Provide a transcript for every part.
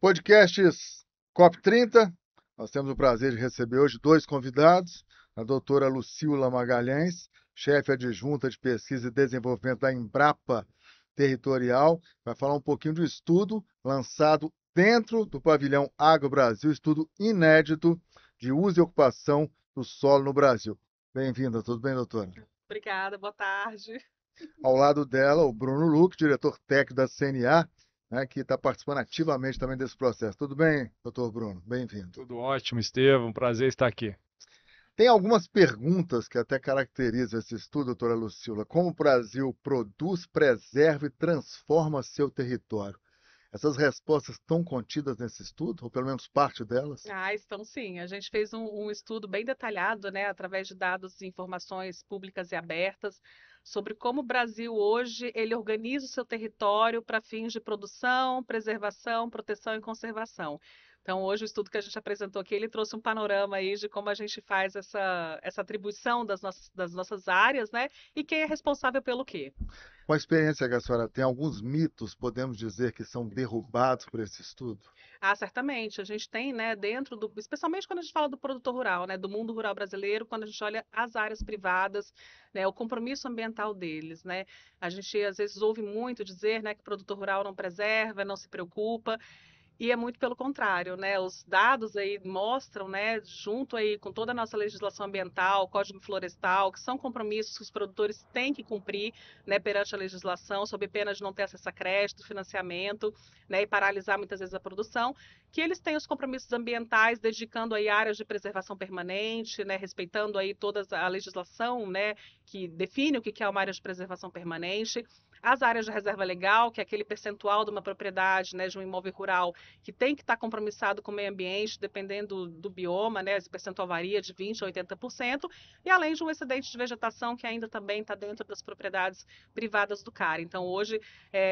Podcasts COP30, nós temos o prazer de receber hoje dois convidados, a doutora Lucila Magalhães, chefe adjunta de pesquisa e desenvolvimento da Embrapa Territorial, vai falar um pouquinho do estudo lançado dentro do pavilhão Agro Brasil, estudo inédito de uso e ocupação do solo no Brasil. Bem-vinda, tudo bem, doutora? Obrigada, boa tarde. Ao lado dela, o Bruno Luque, diretor técnico da CNA, né, que está participando ativamente também desse processo. Tudo bem, doutor Bruno? Bem-vindo. Tudo ótimo, Estevam. Prazer estar aqui. Tem algumas perguntas que até caracterizam esse estudo, doutora Lucila. Como o Brasil produz, preserva e transforma seu território? Essas respostas estão contidas nesse estudo, ou pelo menos parte delas? Estão sim. A gente fez um estudo bem detalhado, né, através de dados e informações públicas e abertas, sobre como o Brasil hoje ele organiza o seu território para fins de produção, preservação, proteção e conservação. Então, hoje o estudo que a gente apresentou aqui, ele trouxe um panorama aí de como a gente faz essa atribuição das nossas áreas, né, e quem é responsável pelo quê. Com a experiência que a senhora tem, alguns mitos podemos dizer que são derrubados por esse estudo? Certamente. A gente tem, né, dentro do, especialmente quando a gente fala do produtor rural, né, do mundo rural brasileiro, quando a gente olha as áreas privadas, né, o compromisso ambiental deles, né? A gente às vezes ouve muito dizer, né, que o produtor rural não preserva, não se preocupa. E é muito pelo contrário, né? Os dados aí mostram, né, junto aí com toda a nossa legislação ambiental, Código Florestal, que são compromissos que os produtores têm que cumprir, né, perante a legislação, sob pena de não ter acesso a crédito, financiamento, né, e paralisar muitas vezes a produção, que eles têm os compromissos ambientais, dedicando aí áreas de preservação permanente, né, respeitando aí toda a legislação, né, que define o que é uma área de preservação permanente. As áreas de reserva legal, que é aquele percentual de uma propriedade, né, de um imóvel rural que tem que estar compromissado com o meio ambiente, dependendo do bioma, né? Esse percentual varia de 20% a 80%, e além de um excedente de vegetação que ainda também está dentro das propriedades privadas do CAR. Então, hoje,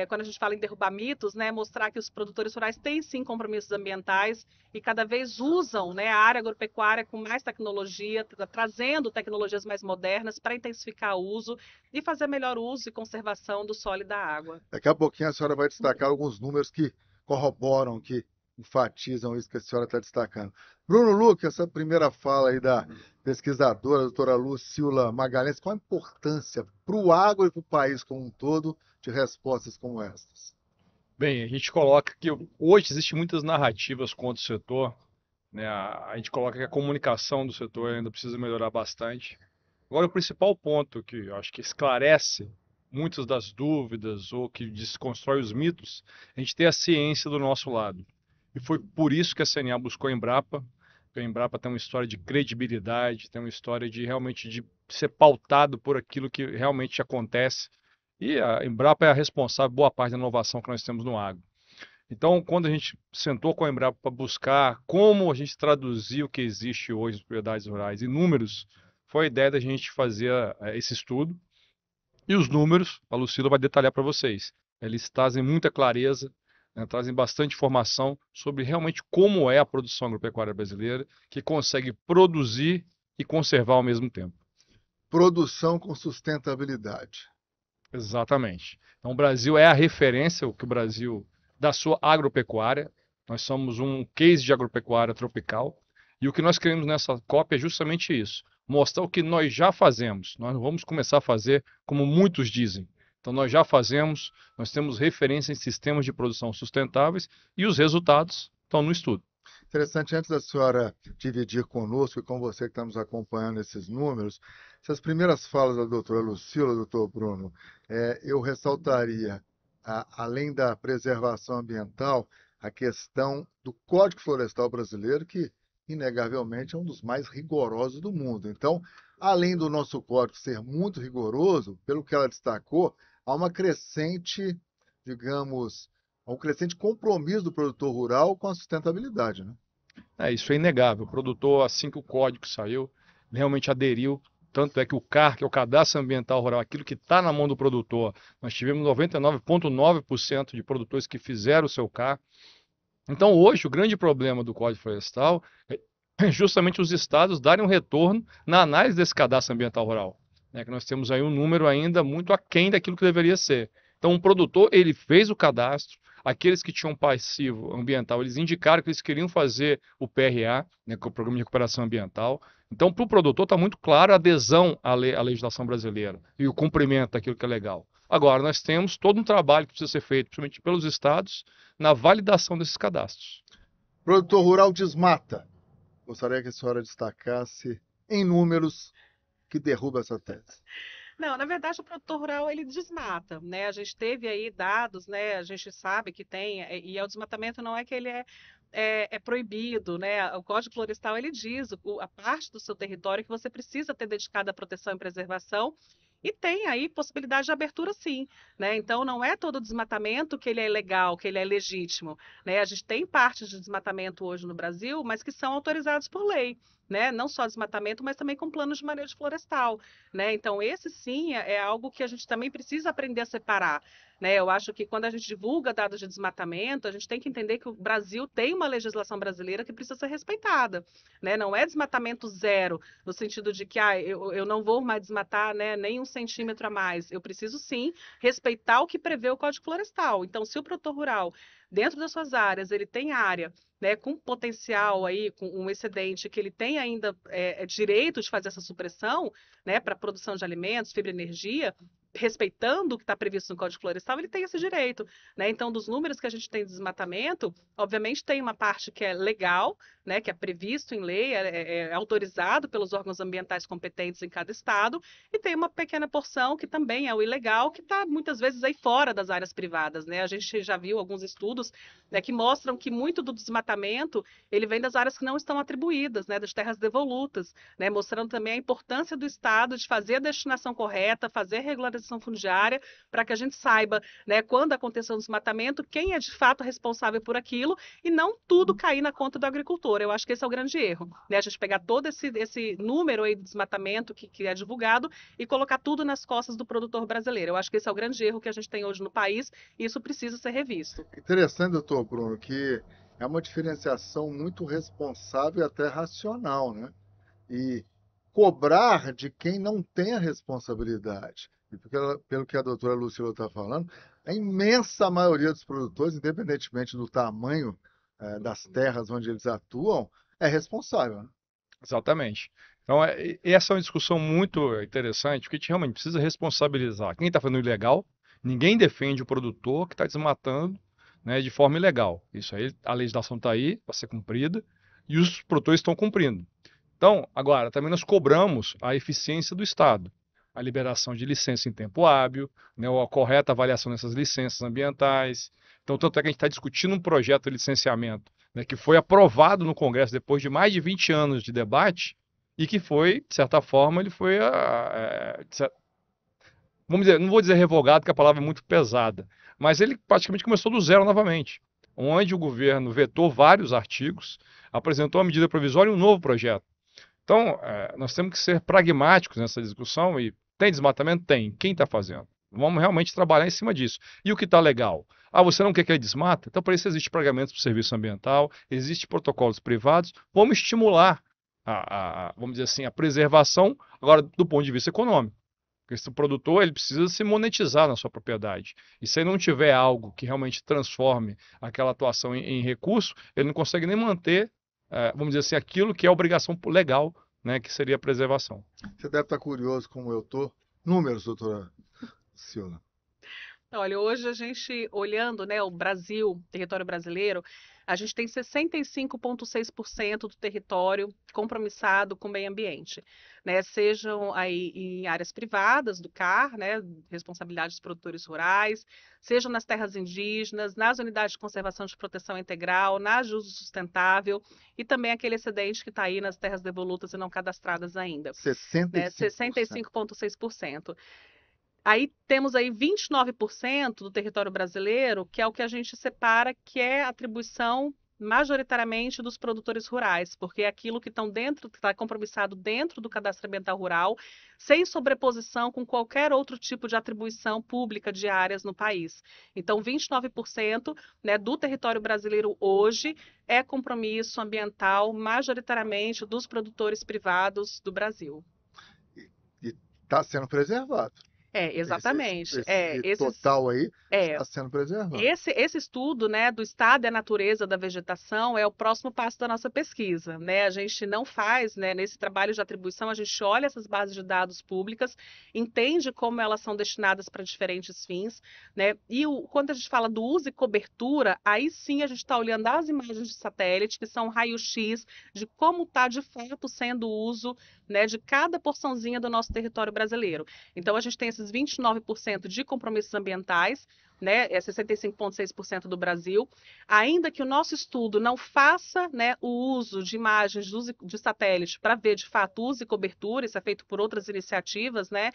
quando a gente fala em derrubar mitos, né, mostrar que os produtores rurais têm sim compromissos ambientais e cada vez usam, né, a área agropecuária com mais tecnologia, trazendo tecnologias mais modernas para intensificar o uso e fazer melhor uso e conservação do solo e da água. Daqui a pouquinho a senhora vai destacar alguns números que corroboram, que enfatizam isso que a senhora está destacando. Bruno Luque, essa primeira fala aí da pesquisadora, a doutora Lucila Magalhães, qual a importância para o agro e para o país como um todo de respostas como essas? Bem, a gente coloca que hoje existem muitas narrativas contra o setor, né? A gente coloca que a comunicação do setor ainda precisa melhorar bastante. Agora, o principal ponto que eu acho que esclarece muitas das dúvidas ou que desconstrói os mitos, a gente tem a ciência do nosso lado. E foi por isso que a CNA buscou a Embrapa. A Embrapa tem uma história de credibilidade, tem uma história de realmente de ser pautado por aquilo que realmente acontece. E a Embrapa é a responsável por boa parte da inovação que nós temos no agro. Então, quando a gente sentou com a Embrapa para buscar como a gente traduzir o que existe hoje nas propriedades rurais em números, foi a ideia da gente fazer esse estudo. E os números, a Lucila vai detalhar para vocês. Eles trazem muita clareza, né, trazem bastante informação sobre realmente como é a produção agropecuária brasileira, que consegue produzir e conservar ao mesmo tempo. Produção com sustentabilidade. Exatamente. Então, o Brasil é a referência, o que o Brasil, da sua agropecuária. Nós somos um case de agropecuária tropical. E o que nós queremos nessa COP é justamente isso: mostrar o que nós já fazemos. Nós não vamos começar a fazer como muitos dizem. Então, nós já fazemos, nós temos referência em sistemas de produção sustentáveis e os resultados estão no estudo. Interessante, antes da senhora dividir conosco e com você que estamos acompanhando esses números, essas primeiras falas da doutora Lucila, doutor Bruno, eu ressaltaria, além da preservação ambiental, a questão do Código Florestal brasileiro, que inegavelmente é um dos mais rigorosos do mundo. Então, além do nosso código ser muito rigoroso, pelo que ela destacou, há uma crescente, digamos, há um crescente compromisso do produtor rural com a sustentabilidade, né? Isso é inegável. O produtor, assim que o código saiu, realmente aderiu. Tanto é que o CAR, que é o Cadastro Ambiental Rural, aquilo que está na mão do produtor, nós tivemos 99,9% de produtores que fizeram o seu CAR. Então, hoje, o grande problema do Código Florestal é justamente os estados darem um retorno na análise desse Cadastro Ambiental Rural, né, que nós temos aí um número ainda muito aquém daquilo que deveria ser. Então, o produtor, ele fez o cadastro, Aqueles que tinham passivo ambiental, eles indicaram que eles queriam fazer o PRA, né, que é o Programa de Recuperação Ambiental. Então, para o produtor está muito claro a adesão à legislação brasileira e o cumprimento daquilo que é legal. Agora, nós temos todo um trabalho que precisa ser feito, principalmente pelos estados, na validação desses cadastros. Produtor rural desmata. Gostaria que a senhora destacasse em números que derruba essa tese. Não, na verdade, o produtor rural ele desmata, né? A gente teve aí dados, né? A gente sabe que tem, e o desmatamento não é que ele é proibido, né? O Código Florestal ele diz a parte do seu território que você precisa ter dedicado à proteção e preservação. E tem aí possibilidade de abertura, sim, né? Então não é todo desmatamento que ele é legal, que ele é legítimo, né? A gente tem partes de desmatamento hoje no Brasil, mas que são autorizados por lei, né? Não só desmatamento, mas também com planos de manejo florestal, né? Então esse sim é algo que a gente também precisa aprender a separar, né? Eu acho que quando a gente divulga dados de desmatamento, a gente tem que entender que o Brasil tem uma legislação brasileira que precisa ser respeitada, né? Não é desmatamento zero, no sentido de que eu não vou mais desmatar, né, nem 1 centímetro a mais. Eu preciso sim respeitar o que prevê o Código Florestal. Então, se o produtor rural, dentro das suas áreas, ele tem área, né, com potencial aí, com um excedente, que ele tem ainda direito de fazer essa supressão, né, para produção de alimentos, fibra e energia, respeitando o que está previsto no Código Florestal, ele tem esse direito, né? Então, dos números que a gente tem de desmatamento, obviamente tem uma parte que é legal, né, que é previsto em lei, é autorizado pelos órgãos ambientais competentes em cada estado, e tem uma pequena porção que também é o ilegal, que está muitas vezes aí fora das áreas privadas, né? A gente já viu alguns estudos, né, que mostram que muito do desmatamento ele vem das áreas que não estão atribuídas, né, das terras devolutas, né, mostrando também a importância do Estado de fazer a destinação correta, fazer a regularização fundiária, para que a gente saiba, né, quando acontecer um desmatamento, quem é de fato responsável por aquilo e não tudo cair na conta do agricultor. Eu acho que esse é o grande erro, né? A gente pegar todo esse número aí de desmatamento que é divulgado e colocar tudo nas costas do produtor brasileiro. Eu acho que esse é o grande erro que a gente tem hoje no país e isso precisa ser revisto. Interessante, doutor Bruno, que é uma diferenciação muito responsável e até racional, né? E cobrar de quem não tem a responsabilidade. E pelo que a doutora Lucila está falando, a imensa maioria dos produtores, independentemente do tamanho das terras onde eles atuam, é responsável, né? Exatamente. Então, essa é uma discussão muito interessante, porque a gente realmente precisa responsabilizar quem está fazendo ilegal. Ninguém defende o produtor que está desmatando, né, de forma ilegal. Isso aí, a legislação está aí para ser cumprida e os produtores estão cumprindo. Então, agora, também nós cobramos a eficiência do Estado, a liberação de licença em tempo hábil, né, a correta avaliação dessas licenças ambientais. Então, tanto é que a gente está discutindo um projeto de licenciamento, né, que foi aprovado no Congresso depois de mais de 20 anos de debate e que foi, de certa forma, ele foi, vamos dizer, não vou dizer revogado, porque a palavra é muito pesada, mas ele praticamente começou do zero novamente, onde o governo vetou vários artigos, apresentou a medida provisória e um novo projeto. Então, nós temos que ser pragmáticos nessa discussão e tem desmatamento? Tem. Quem está fazendo? Vamos realmente trabalhar em cima disso. E o que está legal? Ah, você não quer que ele desmata? Então, para isso existe pagamento para o serviço ambiental, existe protocolos privados. Vamos estimular, vamos dizer assim, a preservação, agora, do ponto de vista econômico. Porque esse produtor ele precisa se monetizar na sua propriedade. E se ele não tiver algo que realmente transforme aquela atuação em recurso, ele não consegue nem manter, vamos dizer assim, aquilo que é obrigação legal, né, que seria a preservação. Você deve estar curioso como eu estou. Números, doutora Silva. Olha, hoje a gente, olhando, né, o Brasil, território brasileiro, a gente tem 65,6% do território compromissado com o meio ambiente, né? Sejam aí em áreas privadas do CAR, né, responsabilidade dos produtores rurais, sejam nas terras indígenas, nas unidades de conservação de proteção integral, na de uso sustentável e também aquele excedente que está aí nas terras devolutas e não cadastradas ainda, né? 65%. 65,6%. Aí temos aí 29% do território brasileiro, que é o que a gente separa, que é a atribuição majoritariamente dos produtores rurais, porque é aquilo que estão dentro, que está compromissado dentro do cadastro ambiental rural, sem sobreposição com qualquer outro tipo de atribuição pública de áreas no país. Então, 29%, né, do território brasileiro hoje é compromisso ambiental majoritariamente dos produtores privados do Brasil. E está sendo preservado. Exatamente. Esse total aí É, está sendo preservado. esse estudo, né, do estado e a natureza da vegetação é o próximo passo da nossa pesquisa, né? A gente não faz, né, nesse trabalho de atribuição, a gente olha essas bases de dados públicas, entende como elas são destinadas para diferentes fins, né? E quando a gente fala do uso e cobertura, aí sim a gente está olhando as imagens de satélite, que são raio-x de como está de fato sendo o uso, né, de cada porçãozinha do nosso território brasileiro. Então a gente tem esses 29% de compromissos ambientais, né, 65,6% do Brasil, ainda que o nosso estudo não faça, né, o uso de imagens de satélite para ver de fato uso e cobertura, isso é feito por outras iniciativas, né,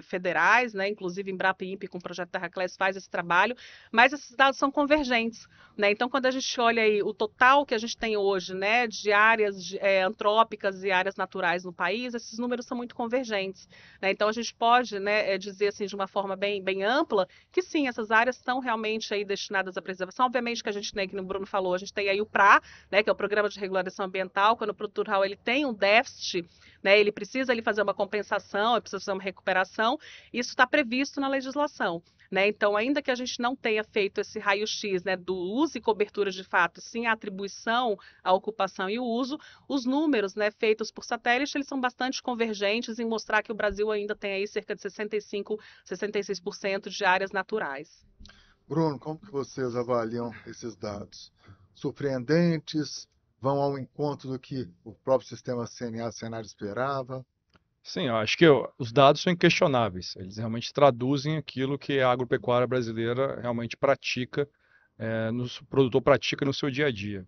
federais, né, inclusive Embrapa e INPE com o projeto Terraclass faz esse trabalho, mas esses dados são convergentes, né, então quando a gente olha aí o total que a gente tem hoje, né, de áreas antrópicas e áreas naturais no país, esses números são muito convergentes, né, então a gente pode, né, dizer assim de uma forma bem ampla que sim, essas áreas estão realmente aí destinadas à preservação. Obviamente que a gente tem, que o Bruno falou, a gente tem aí o PRA, né, que é o Programa de Regularização Ambiental, quando o produtor rural ele tem um déficit, né, ele precisa ali fazer uma compensação, ele precisa fazer uma recuperação, isso está previsto na legislação. Né? Então, ainda que a gente não tenha feito esse raio-x, né, do uso e cobertura de fato, sim a atribuição, a ocupação e o uso, os números, né, feitos por satélite, eles são bastante convergentes em mostrar que o Brasil ainda tem aí cerca de 65, 66% de áreas naturais. Bruno, como que vocês avaliam esses dados? Surpreendentes? Vão ao encontro do que o próprio sistema CNA, Senar esperava? Sim, eu acho que os dados são inquestionáveis. Eles realmente traduzem aquilo que a agropecuária brasileira realmente pratica, o produtor pratica no seu dia a dia.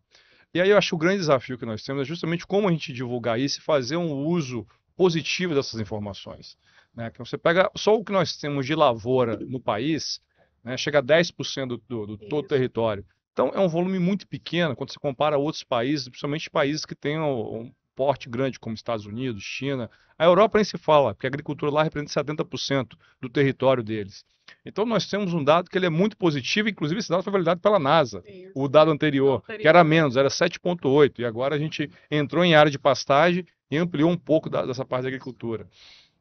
E aí eu acho que o grande desafio que nós temos é justamente como a gente divulgar isso e fazer um uso positivo dessas informações. Né? Que você pega só o que nós temos de lavoura no país, né, chega a 10% do todo o território. Então é um volume muito pequeno quando você compara a outros países, principalmente países que têm um porte grande, como Estados Unidos, China. A Europa nem se fala, porque a agricultura lá representa 70% do território deles. Então nós temos um dado que ele é muito positivo, inclusive esse dado foi validado pela NASA, o dado anterior, que era menos, era 7,8, e agora a gente entrou em área de pastagem e ampliou um pouco dessa parte da agricultura.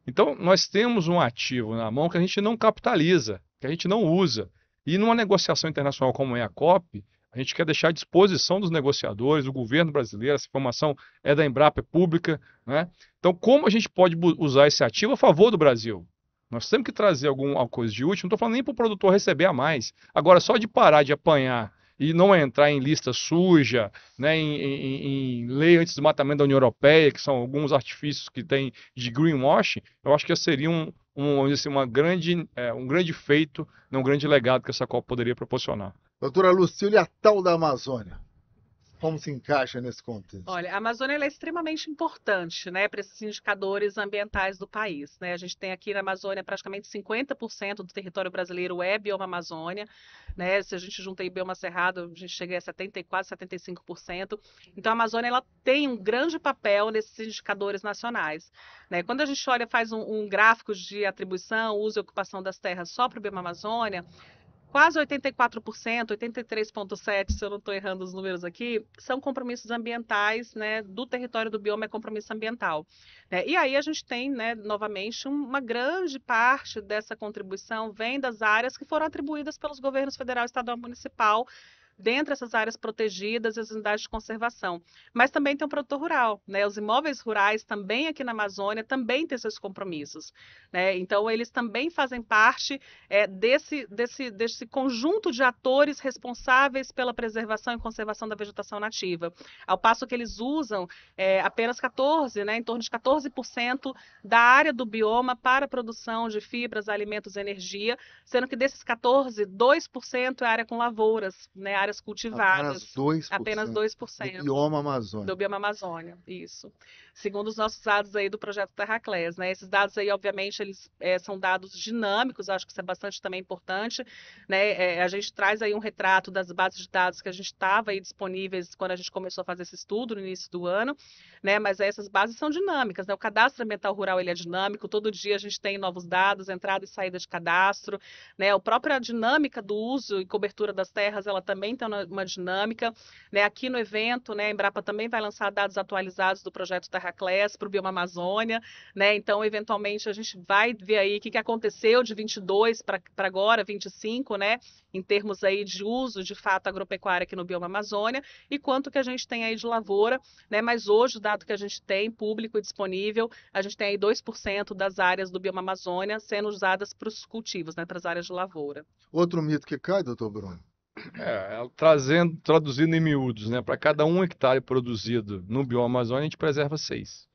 Então nós temos um ativo na mão que a gente não capitaliza, que a gente não usa. E numa negociação internacional como é a COP, a gente quer deixar à disposição dos negociadores, do governo brasileiro, essa informação é da Embrapa, é pública, né? Então, como a gente pode usar esse ativo a favor do Brasil? Nós temos que trazer alguma coisa de útil, não estou falando nem para o produtor receber a mais. Agora, só de parar de apanhar e não entrar em lista suja, né, em lei anti-desmatamento da União Europeia, que são alguns artifícios que tem de greenwashing, eu acho que seria vamos dizer assim, um grande feito, um grande legado que essa Copa poderia proporcionar. Doutora Lucília, a tal da Amazônia, como se encaixa nesse contexto? Olha, a Amazônia ela é extremamente importante, né, para esses indicadores ambientais do país, né? A gente tem aqui na Amazônia praticamente 50% do território brasileiro é bioma Amazônia, né? Se a gente junta aí bioma cerrado, a gente chega a 70, quase 75%. Então a Amazônia ela tem um grande papel nesses indicadores nacionais, né? Quando a gente olha, faz um gráfico de atribuição, uso e ocupação das terras só para o bioma Amazônia, quase 84%, 83,7%, se eu não estou errando os números aqui, são compromissos ambientais, né, do território do bioma é compromisso ambiental. Né? E aí a gente tem, né, novamente, uma grande parte dessa contribuição vem das áreas que foram atribuídas pelos governos federal, estadual e municipal, dentre essas áreas protegidas e as unidades de conservação. Mas também tem o produtor rural, né? Os imóveis rurais também aqui na Amazônia também têm seus compromissos, né? Então eles também fazem parte desse conjunto de atores responsáveis pela preservação e conservação da vegetação nativa. Ao passo que eles usam apenas 14, né, em torno de 14% da área do bioma para a produção de fibras, alimentos e energia, sendo que desses 14, 2% é área com lavouras, né, áreas cultivadas. Apenas 2%. Apenas 2%. Do bioma Amazônia. Do bioma Amazônia, isso. Segundo os nossos dados aí do projeto Terraclass, né? Esses dados aí, obviamente, eles são dados dinâmicos, acho que isso é bastante também importante, né? A gente traz aí um retrato das bases de dados que a gente estava aí disponíveis quando a gente começou a fazer esse estudo no início do ano, né? Mas essas bases são dinâmicas, né? O cadastro ambiental rural ele é dinâmico, todo dia a gente tem novos dados, entrada e saída de cadastro, né? A própria dinâmica do uso e cobertura das terras, ela também muita uma dinâmica, né? Aqui no evento, né, a Embrapa também vai lançar dados atualizados do projeto Terra Class para o Bioma Amazônia, né? Então, eventualmente, a gente vai ver aí o que aconteceu de 22 para agora, 25, né? Em termos aí de uso, de fato, agropecuária aqui no Bioma Amazônia e quanto que a gente tem aí de lavoura, né? Mas hoje, o dado que a gente tem, público e disponível, a gente tem aí 2% das áreas do Bioma Amazônia sendo usadas para os cultivos, né? Para as áreas de lavoura. Outro mito que cai, doutor Bruno? Traduzindo em miúdos, né? Para cada 1 hectare produzido no bioma Amazônia, a gente preserva 6,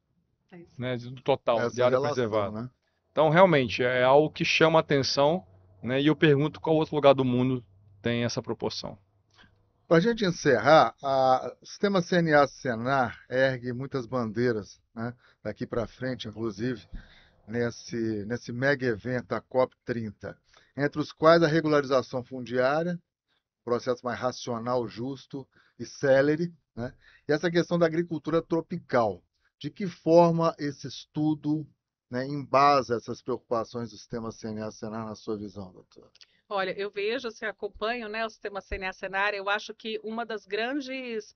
É isso. né? Do total de Essa área relação, preservada. né? Então, realmente, é algo que chama a atenção, né? E eu pergunto qual outro lugar do mundo tem essa proporção. Para a gente encerrar, o sistema CNA-Senar ergue muitas bandeiras, né? Daqui para frente, inclusive, nesse mega evento, a COP30, entre os quais a regularização fundiária, processo mais racional, justo e célere, né? E essa questão da agricultura tropical. De que forma esse estudo, né, embasa essas preocupações do sistema CNA-Senar na sua visão, doutor? Olha, eu vejo, assim, acompanho, né, o sistema CNA Senar, eu acho que uma das grandes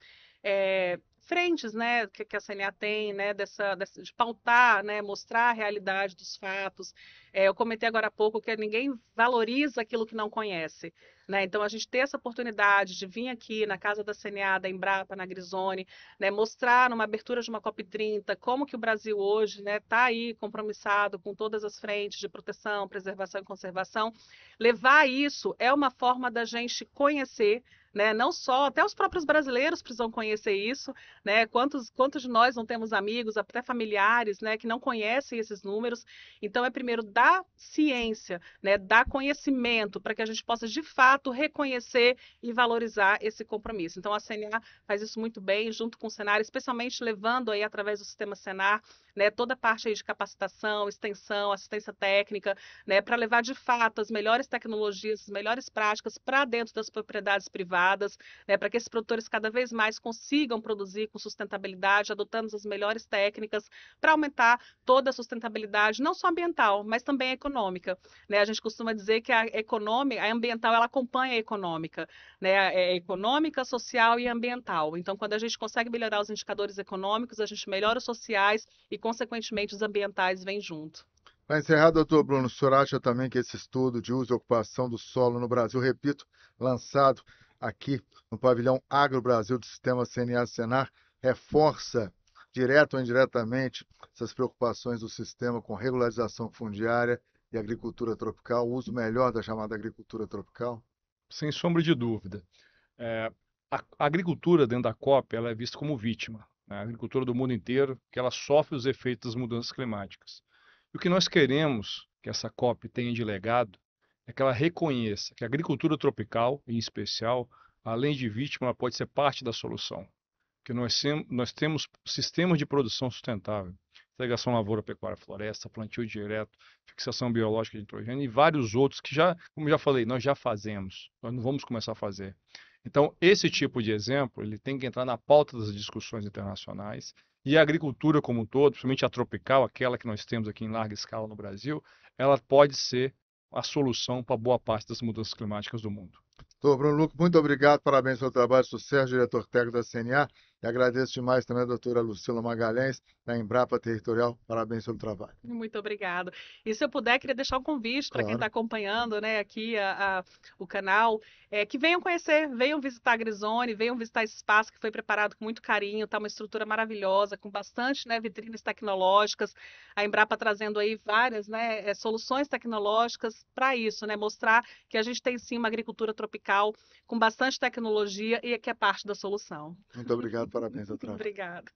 frentes, né, que a CNA tem, né, de pautar, né, mostrar a realidade dos fatos. Eu comentei agora há pouco que ninguém valoriza aquilo que não conhece, né, então a gente ter essa oportunidade de vir aqui na casa da CNA, da Embrapa, na Grisone, né, mostrar numa abertura de uma COP30 como que o Brasil hoje, né, está aí compromissado com todas as frentes de proteção, preservação e conservação. Levar isso é uma forma da gente conhecer, né? Não só, até os próprios brasileiros precisam conhecer isso, né? Quantos de nós não temos amigos, até familiares, né, que não conhecem esses números? Então, é primeiro dar ciência, né, dar conhecimento para que a gente possa, de fato, reconhecer e valorizar esse compromisso. Então, a CNA faz isso muito bem, junto com o Senar, especialmente levando aí, através do sistema Senar, né, toda a parte aí de capacitação, extensão, assistência técnica, né, para levar de fato as melhores tecnologias, as melhores práticas para dentro das propriedades privadas, né, para que esses produtores cada vez mais consigam produzir com sustentabilidade, adotando as melhores técnicas para aumentar toda a sustentabilidade, não só ambiental, mas também econômica, né? A gente costuma dizer que a ambiental ela acompanha a econômica, né? É econômica, social e ambiental. Então, quando a gente consegue melhorar os indicadores econômicos, a gente melhora os sociais e, consequentemente, os ambientais vêm junto. Para encerrar, doutor Bruno, o senhor acha também que esse estudo de uso e ocupação do solo no Brasil, repito, lançado aqui no pavilhão Agro Brasil do sistema CNA-Senar, reforça, direto ou indiretamente, essas preocupações do sistema com regularização fundiária e agricultura tropical, o uso melhor da chamada agricultura tropical? Sem sombra de dúvida. É, a agricultura dentro da COP ela é vista como vítima, né? A agricultura do mundo inteiro, que ela sofre os efeitos das mudanças climáticas. E o que nós queremos que essa COP tenha de legado é que ela reconheça que a agricultura tropical, em especial, além de vítima, ela pode ser parte da solução. Que nós temos sistemas de produção sustentável, irrigação lavoura, pecuária, floresta, plantio direto, fixação biológica de nitrogênio e vários outros que já, como já falei, nós já fazemos, nós não vamos começar a fazer. Então, esse tipo de exemplo, ele tem que entrar na pauta das discussões internacionais e a agricultura como um todo, principalmente a tropical, aquela que nós temos aqui em larga escala no Brasil, ela pode ser a solução para boa parte das mudanças climáticas do mundo. Doutor Bruno Lucas, muito obrigado, parabéns pelo trabalho, sucesso, diretor técnico da CNA, e agradeço demais também a doutora Lucila Magalhães, da Embrapa Territorial, parabéns pelo trabalho. Muito obrigada. E se eu puder, queria deixar um convite para quem Claro. está acompanhando, né, aqui o canal, que venham conhecer, venham visitar a Grisone, venham visitar esse espaço que foi preparado com muito carinho, tá uma estrutura maravilhosa, com bastante, né, vitrines tecnológicas, a Embrapa trazendo aí várias, né, soluções tecnológicas para isso, né, mostrar que a gente tem sim uma agricultura tropical com bastante tecnologia e que é parte da solução. Muito obrigado, parabéns pelo trabalho. Obrigada.